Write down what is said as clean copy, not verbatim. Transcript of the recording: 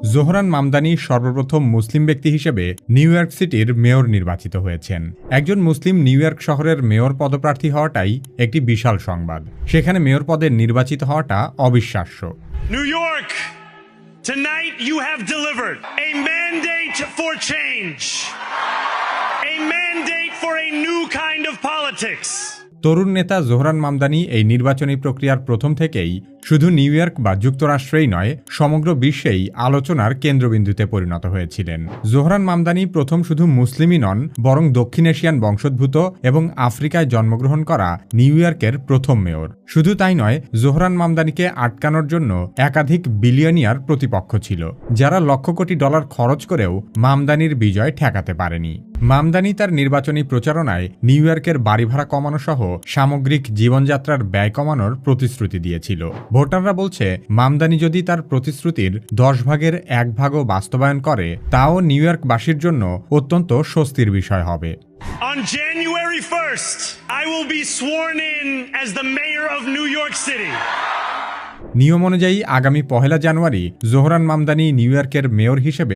Zohran Mamdani সর্বপ্রথম মুসলিম ব্যক্তি হিসেবে নিউ ইয়র্ক সিটির মেয়র নির্বাচিত হয়েছেন। একজন মুসলিম নিউ ইয়র্ক শহরের মেয়র পদপ্রার্থী হওয়াটাই একটি বিশাল সংবাদ। সেখানে মেয়র পদে নির্বাচিত হওয়াটা অবিশ্বাস্য। New York, tonight you have delivered a mandate for change, a mandate for a new kind of politics. তরুণ নেতা জোহরান মামদানি এই নির্বাচনী প্রক্রিয়ার প্রথম থেকেই শুধু নিউ ইয়র্ক বা যুক্তরাষ্ট্রেই নয়, সমগ্র বিশ্বেই আলোচনার কেন্দ্রবিন্দুতে পরিণত হয়েছিলেন। জোহরান মামদানি প্রথম শুধু মুসলিমই নন, বরং দক্ষিণ এশিয়ান বংশোদ্ভূত এবং আফ্রিকায় জন্মগ্রহণ করা নিউ ইয়র্কের প্রথম মেয়র। শুধু তাই নয়, জোহরান মামদানিকে আটকানোর জন্য একাধিক বিলিয়নিয়ার প্রতিপক্ষ ছিল, যারা লক্ষ কোটি ডলার খরচ করেও মামদানির বিজয় ঠেকাতে পারেনি। মামদানি তার নির্বাচনী প্রচারণায় নিউ ইয়র্কের বাড়ি ভাড়া কমানো সহ সামগ্রিক জীবনযাত্রার ব্যয় কমানোর প্রতিশ্রুতি দিয়েছিল। ভোটাররা বলছে, মামদানি যদি তার প্রতিশ্রুতির 10 ভাগের 1 ভাগও বাস্তবায়ন করে, তাও নিউ ইয়র্কবাসীর জন্য অত্যন্ত স্বস্তির বিষয় হবে। On January 1st, I will be sworn in as the mayor of New York City. নিয়ম অনুযায়ী আগামী 1 জানুয়ারি জোহরান মামদানি নিউ ইয়র্কের মেয়র হিসেবে